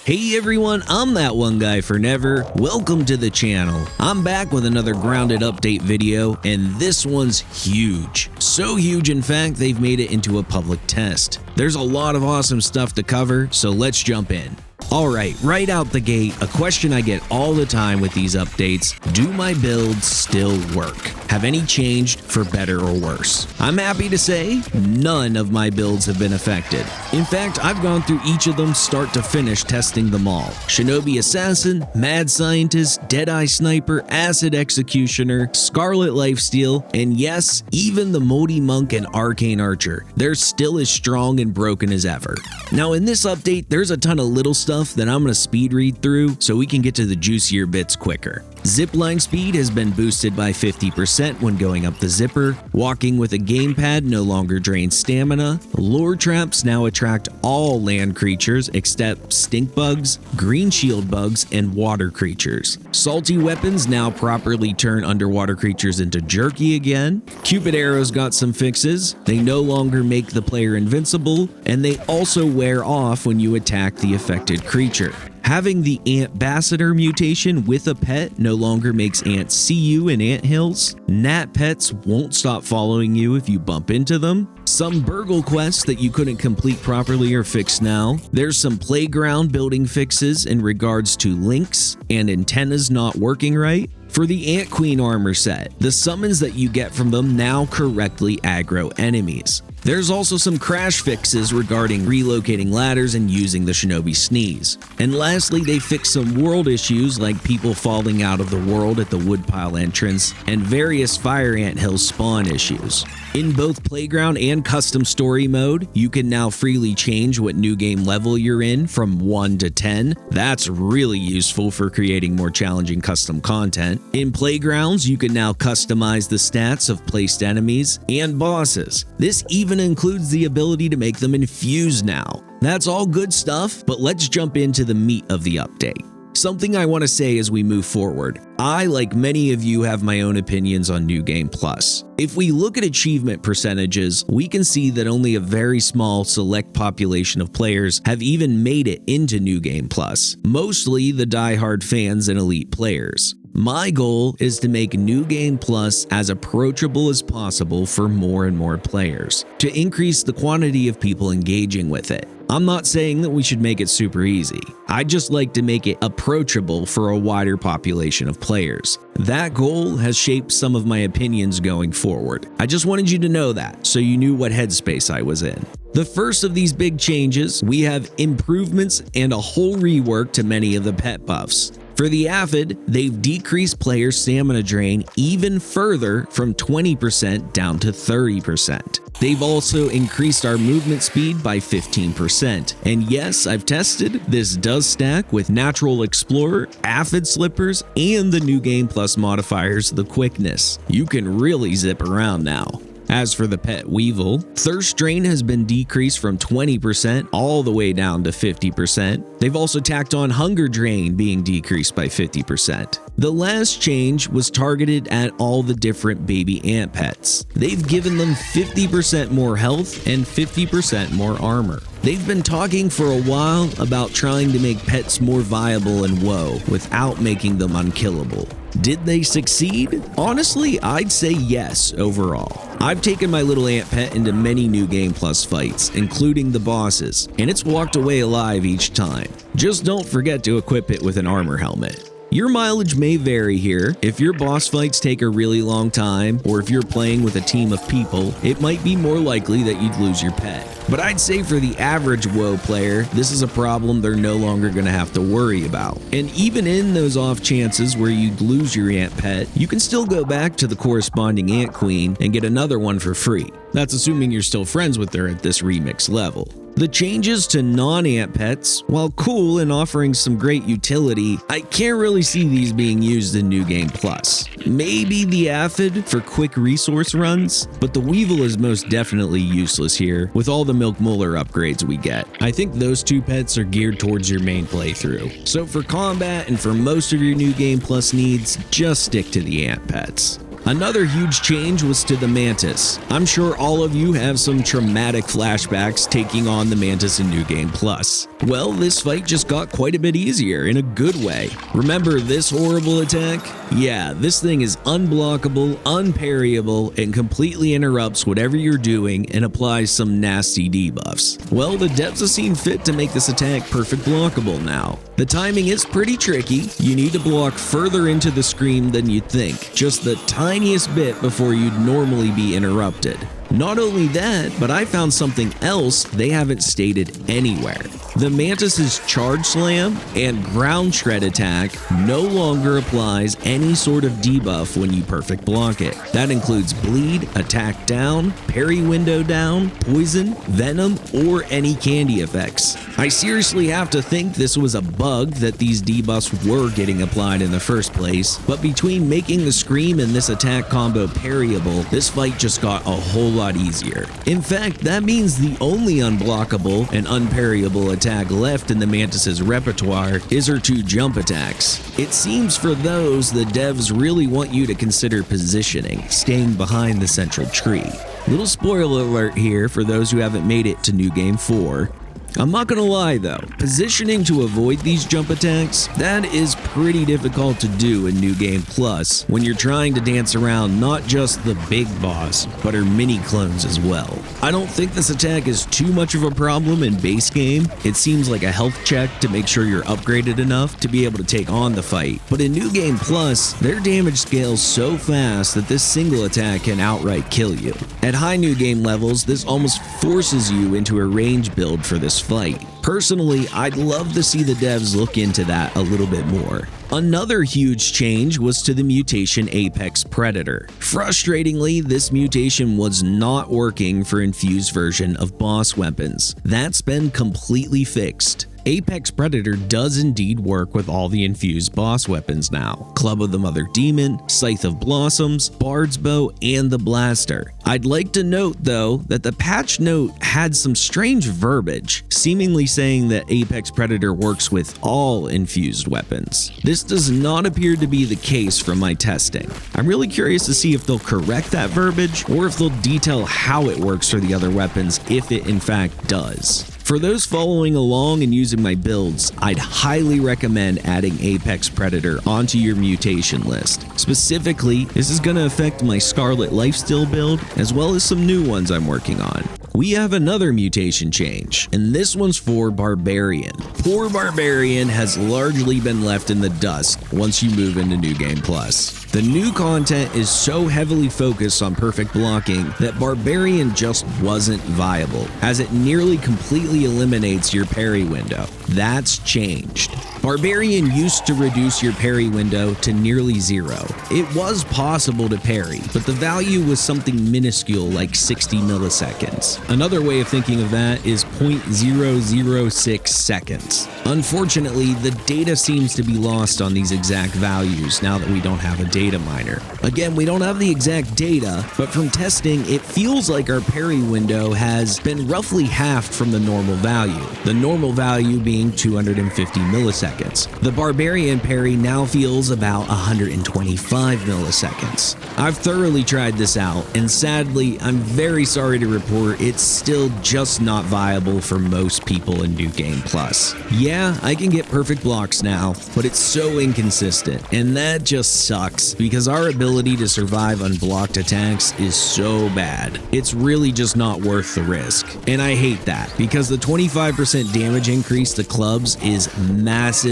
Hey everyone, I'm that one guy for never. Welcome to the channel. I'm back with another grounded update video, and this one's huge. So huge, in fact, they've made it into a public test. There's a lot of awesome stuff to cover, so let's jump in. Alright, right out the gate, a question I get all the time with these updates: do my builds still work? Have any changed for better or worse? I'm happy to say none of my builds have been affected. In fact, I've gone through each of them start to finish, testing them all. Shinobi Assassin, Mad Scientist, Deadeye Sniper, Acid Executioner, Scarlet Lifesteal, and yes, even the Moldy Monk and Arcane Archer. They're still as strong and broken as ever. Now in this update, there's a ton of little stuff that I'm going to speed read through so we can get to the juicier bits quicker. Zipline speed has been boosted by 50% when going up the zipper. Walking with a gamepad no longer drains stamina. Lure traps now attract all land creatures except stink bugs, green shield bugs, and water creatures. Salty weapons now properly turn underwater creatures into jerky again. Cupid arrows got some fixes. They no longer make the player invincible, and they also wear off when you attack the affected creature. Having the Antbassador mutation with a pet no longer makes ants see you in anthills. Gnat pets won't stop following you if you bump into them. Some burgle quests that you couldn't complete properly are fixed now. There's some playground building fixes in regards to links and antennas not working right. For the Ant Queen armor set, the summons that you get from them now correctly aggro enemies. There's also some crash fixes regarding relocating ladders and using the Shinobi Sneeze. And lastly, they fixed some world issues like people falling out of the world at the woodpile entrance and various fire anthill spawn issues. In both playground and custom story mode, you can now freely change what new game level you're in from 1 to 10. That's really useful for creating more challenging custom content. In playgrounds, you can now customize the stats of placed enemies and bosses. This even includes the ability to make them infuse now. That's all good stuff, but let's jump into the meat of the update. Something I want to say as we move forward. I, like many of you, have my own opinions on New Game Plus. If we look at achievement percentages, we can see that only a very small select population of players have even made it into New Game Plus, mostly the die-hard fans and elite players. My goal is to make New Game Plus as approachable as possible for more and more players, to increase the quantity of people engaging with it. I'm not saying that we should make it super easy. I'd just like to make it approachable for a wider population of players. That goal has shaped some of my opinions going forward. I just wanted you to know that, so you knew what headspace I was in. The first of these big changes, we have improvements and a whole rework to many of the pet buffs. For the Aphid, they've decreased player stamina drain even further from 20% down to 30%. They've also increased our movement speed by 15%. And yes, I've tested, this does stack with Natural Explorer, Aphid Slippers, and the New Game Plus modifiers, the Quickness. You can really zip around now. As for the pet Weevil, thirst drain has been decreased from 20% all the way down to 50%. They've also tacked on hunger drain being decreased by 50%. The last change was targeted at all the different baby ant pets. They've given them 50% more health and 50% more armor. They've been talking for a while about trying to make pets more viable in WoW without making them unkillable. Did they succeed? Honestly, I'd say yes overall. I've taken my little ant pet into many New Game Plus fights, including the bosses, and it's walked away alive each time. Just don't forget to equip it with an armor helmet. Your mileage may vary here. If your boss fights take a really long time, or if you're playing with a team of people, it might be more likely that you'd lose your pet. But I'd say for the average WoW player, this is a problem they're no longer going to have to worry about. And even in those off chances where you'd lose your ant pet, you can still go back to the corresponding ant queen and get another one for free. That's assuming you're still friends with her at this remix level. The changes to non-ant pets, while cool and offering some great utility, I can't really see these being used in New Game Plus. Maybe the Aphid for quick resource runs, but the Weevil is most definitely useless here with all the Milk Molar upgrades we get. I think those two pets are geared towards your main playthrough. So for combat and for most of your New Game Plus needs, just stick to the ant pets. Another huge change was to the Mantis. I'm sure all of you have some traumatic flashbacks taking on the Mantis in New Game Plus. Well, this fight just got quite a bit easier in a good way. Remember this horrible attack? Yeah, this thing is unblockable, unparryable, and completely interrupts whatever you're doing and applies some nasty debuffs. Well, the devs have seen fit to make this attack perfect blockable now. The timing is pretty tricky. You need to block further into the screen than you'd think, just the tiniest bit before you'd normally be interrupted. Not only that, but I found something else they haven't stated anywhere. The Mantis's Charge Slam and Ground Shred attack no longer applies any sort of debuff when you perfect block it. That includes bleed, attack down, parry window down, poison, venom, or any candy effects. I seriously have to think this was a bug that these debuffs were getting applied in the first place, but between making the Scream and this attack combo parryable, this fight just got a whole lot easier. In fact, that means the only unblockable and unparryable attack left in the Mantis's repertoire is her 2 jump attacks. It seems for those, the devs really want you to consider positioning, staying behind the central tree. Little spoiler alert here for those who haven't made it to New Game 4. I'm not gonna lie though, positioning to avoid these jump attacks, that is pretty difficult to do in New Game Plus when you're trying to dance around not just the big boss, but her mini clones as well. I don't think this attack is too much of a problem in base game. It seems like a health check to make sure you're upgraded enough to be able to take on the fight. But in New Game Plus, their damage scales so fast that this single attack can outright kill you. At high New Game levels, this almost forces you into a range build for this fight. Personally, I'd love to see the devs look into that a little bit more. Another huge change was to the mutation Apex Predator. Frustratingly, this mutation was not working for infused version of boss weapons. That's been completely fixed. Apex Predator does indeed work with all the infused boss weapons now. Club of the Mother Demon, Scythe of Blossoms, Bard's Bow, and the Blaster. I'd like to note though that the patch note had some strange verbiage, seemingly saying that Apex Predator works with all infused weapons. This does not appear to be the case from my testing. I'm really curious to see if they'll correct that verbiage or if they'll detail how it works for the other weapons if it in fact does. For those following along and using my builds, I'd highly recommend adding Apex Predator onto your mutation list. Specifically, this is going to affect my Scarlet Lifesteal build, as well as some new ones I'm working on. We have another mutation change, and this one's for Barbarian. Poor Barbarian has largely been left in the dust once you move into New Game Plus. The new content is so heavily focused on perfect blocking that Barbarian just wasn't viable, as it nearly completely eliminates your parry window. That's changed. Barbarian used to reduce your parry window to nearly 0. It was possible to parry, but the value was something minuscule like 60 milliseconds. Another way of thinking of that is 0.006 seconds. Unfortunately, the data seems to be lost on these exact values now that we don't have a data miner. Again, we don't have the exact data, but from testing, it feels like our parry window has been roughly halved from the normal value. The normal value being 250 milliseconds. The Barbarian parry now feels about 125 milliseconds. I've thoroughly tried this out, and sadly, I'm very sorry to report it's still just not viable for most people in New Game Plus. Yeah, I can get perfect blocks now, but it's so inconsistent, and that just sucks because our ability to survive unblocked attacks is so bad. It's really just not worth the risk, and I hate that because the 25% damage increase to clubs is massive.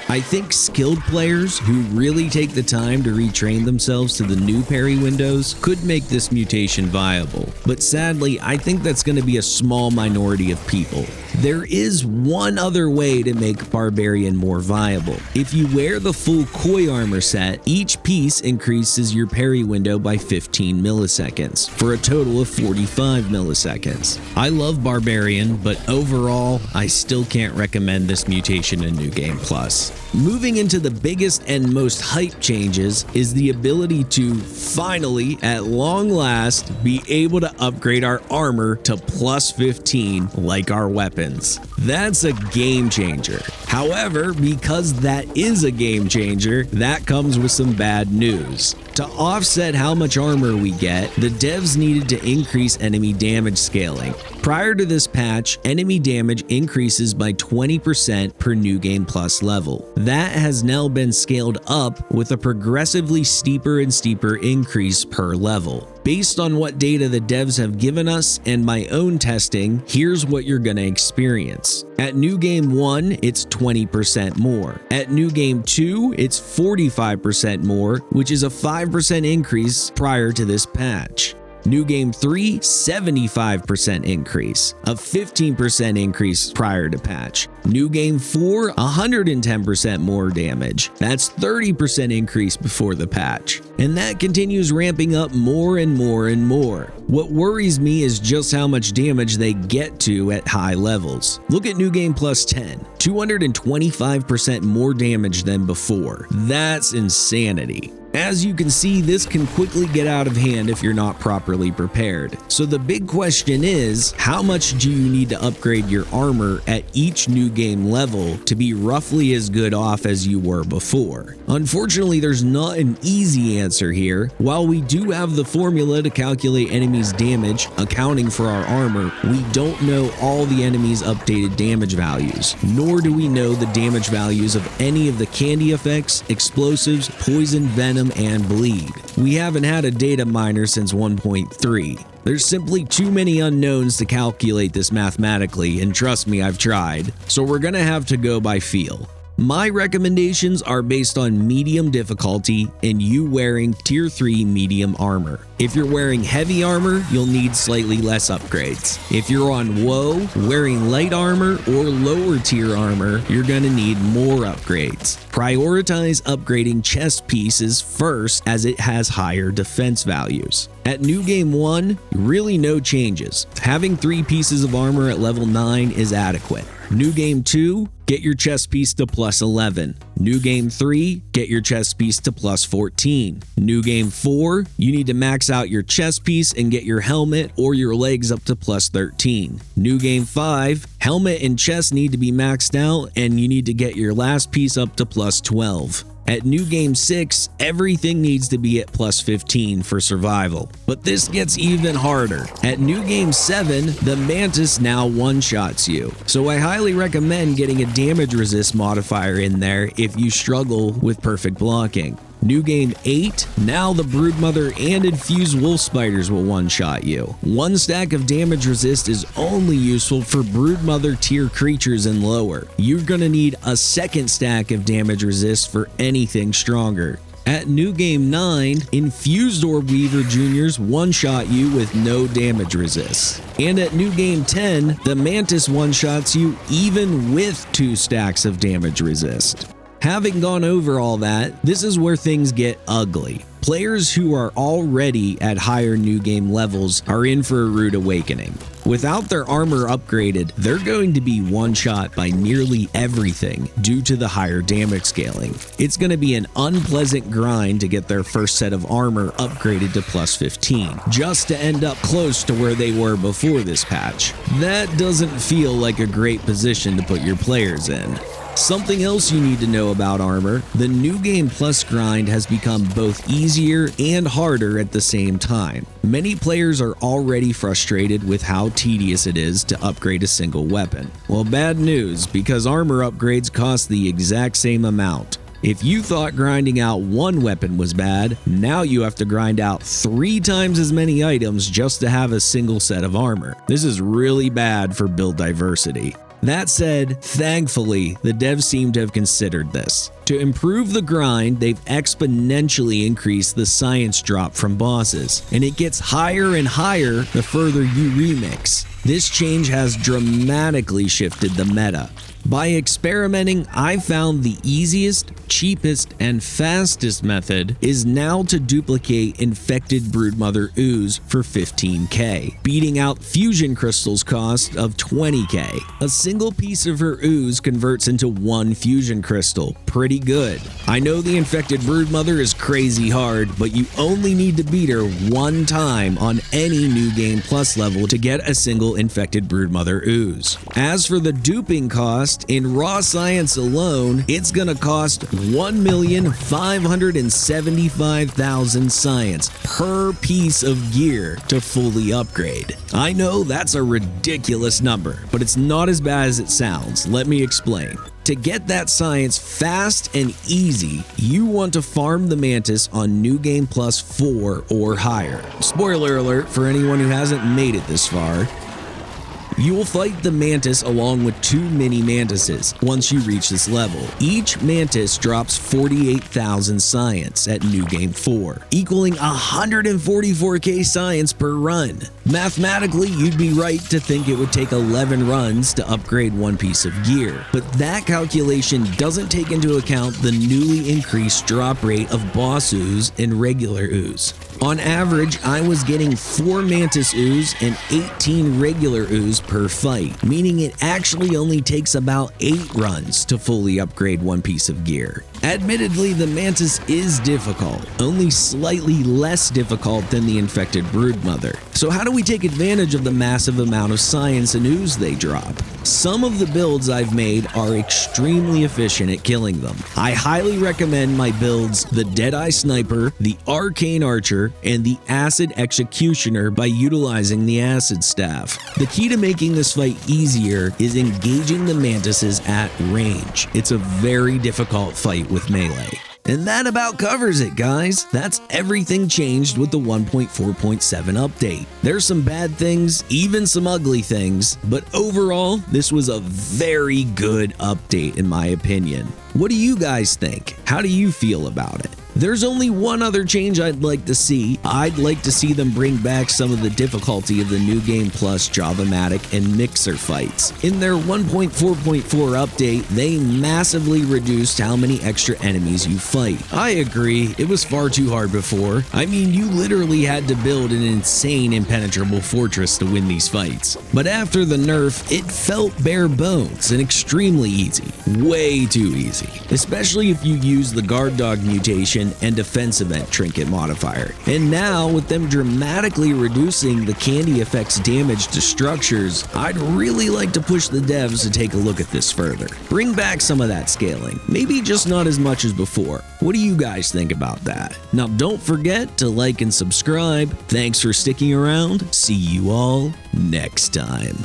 I think skilled players who really take the time to retrain themselves to the new parry windows could make this mutation viable, but sadly, I think that's going to be a small minority of people. There is one other way to make Barbarian more viable. If you wear the full Koi armor set, each piece increases your parry window by 15 milliseconds, for a total of 45 milliseconds. I love Barbarian, but overall, I still can't recommend this mutation in New Game Plus. Moving into the biggest and most hype changes is the ability to finally, at long last, be able to upgrade our armor to plus 15 like our weapons. That's a game changer. However, because that is a game changer, that comes with some bad news. To offset how much armor we get, the devs needed to increase enemy damage scaling. Prior to this patch, enemy damage increases by 20% per New Game Plus level. That has now been scaled up with a progressively steeper and steeper increase per level. Based on what data the devs have given us and my own testing, here's what you're gonna experience. At New Game 1, it's 20% more. At New Game 2, it's 45% more, which is a 5% increase prior to this patch. New Game 3, 75% increase, a 15% increase prior to patch. New Game 4, 110% more damage. That's 30% increase before the patch. And that continues ramping up more and more and more. What worries me is just how much damage they get to at high levels. Look at New Game Plus 10, 225% more damage than before. That's insanity. As you can see, this can quickly get out of hand if you're not properly prepared. So the big question is, how much do you need to upgrade your armor at each new game level to be roughly as good off as you were before? Unfortunately, there's not an easy answer here. While we do have the formula to calculate enemies' damage, accounting for our armor, we don't know all the enemies' updated damage values, nor do we know the damage values of any of the candy effects, explosives, poison, venom, and bleed. We haven't had a data miner since 1.3. There's simply too many unknowns to calculate this mathematically, and trust me, I've tried, so we're gonna have to go by feel. My recommendations are based on medium difficulty and you wearing tier 3 medium armor. If you're wearing heavy armor, you'll need slightly less upgrades. If you're on woe, wearing light armor or lower tier armor, you're gonna need more upgrades. Prioritize upgrading chest pieces first as it has higher defense values. At New Game 1, really no changes. Having 3 pieces of armor at level 9 is adequate. New Game 2, get your chest piece to plus 11. New Game 3, get your chest piece to plus 14. New Game 4, you need to max out your chest piece and get your helmet or your legs up to plus 13. New Game 5, helmet and chest need to be maxed out and you need to get your last piece up to plus 12. At New Game 6, everything needs to be at plus 15 for survival. But this gets even harder. At New Game 7, the Mantis now one-shots you. So I highly recommend getting a damage resist modifier in there if you struggle with perfect blocking. New Game 8, now the Broodmother and Infused Wolf Spiders will one-shot you. 1 stack of damage resist is only useful for Broodmother tier creatures and lower. You're gonna need a 2nd stack of damage resist for anything stronger. At New Game 9, Infused Orb Weaver Juniors one-shot you with no damage resist. And at New Game 10, the Mantis one-shots you even with 2 stacks of damage resist. Having gone over all that, this is where things get ugly. Players who are already at higher new game levels are in for a rude awakening. Without their armor upgraded, they're going to be one-shot by nearly everything due to the higher damage scaling. It's going to be an unpleasant grind to get their first set of armor upgraded to plus 15, just to end up close to where they were before this patch. That doesn't feel like a great position to put your players in. Something else you need to know about armor, the New Game Plus grind has become both easier and harder at the same time. Many players are already frustrated with how tedious it is to upgrade a single weapon. Well, bad news, because armor upgrades cost the exact same amount. If you thought grinding out 1 weapon was bad, now you have to grind out 3 times as many items just to have a single set of armor. This is really bad for build diversity. That said, thankfully, the devs seem to have considered this. To improve the grind, they've exponentially increased the science drop from bosses, and it gets higher and higher the further you remix. This change has dramatically shifted the meta. By experimenting, I found the easiest, cheapest, and fastest method is now to duplicate infected Broodmother ooze for 15k, beating out fusion crystals cost of 20k. A single piece of her ooze converts into 1 fusion crystal. Pretty good. I know the infected Broodmother is crazy hard, but you only need to beat her 1 time on any New Game Plus level to get a single infected Broodmother ooze. As for the duping cost, cost. In raw science alone, it's gonna cost 1,575,000 science per piece of gear to fully upgrade. I know that's a ridiculous number, but it's not as bad as it sounds. Let me explain. To get that science fast and easy, you want to farm the Mantis on New Game Plus 4 or higher. Spoiler alert for anyone who hasn't made it this far. You will fight the Mantis along with 2 mini Mantises once you reach this level. Each Mantis drops 48,000 science at New Game 4, equaling 144k science per run. Mathematically, you'd be right to think it would take 11 runs to upgrade one piece of gear, but that calculation doesn't take into account the newly increased drop rate of boss ooze and regular ooze. On average, I was getting 4 Mantis ooze and 18 regular ooze per fight, meaning it actually only takes about 8 runs to fully upgrade one piece of gear. Admittedly, the Mantis is difficult, only slightly less difficult than the infected broodmother. So how do we take advantage of the massive amount of science and ooze they drop? Some of the builds I've made are extremely efficient at killing them. I highly recommend my builds the Deadeye Sniper, the Arcane Archer, and the Acid Executioner by utilizing the Acid Staff. The key to making this fight easier is engaging the Mantises at range. It's a very difficult fight with melee. And that about covers it, guys. That's everything changed with the 1.4.7 update. There's some bad things, even some ugly things, but overall, this was a very good update in my opinion. What do you guys think? How do you feel about it? There's only one other change I'd like to see. I'd like to see them bring back some of the difficulty of the New Game Plus Java-matic and Mixer fights. In their 1.4.4 update, they massively reduced how many extra enemies you fight. I agree, it was far too hard before. I mean, you literally had to build an insane impenetrable fortress to win these fights. But after the nerf, it felt bare bones and extremely easy. Way too easy. Especially if you use the guard dog mutation and defense event trinket modifier. And now, with them dramatically reducing the candy effect's damage to structures, I'd really like to push the devs to take a look at this further. Bring back some of that scaling, maybe just not as much as before. What do you guys think about that? Now don't forget to like and subscribe. Thanks for sticking around. See you all next time.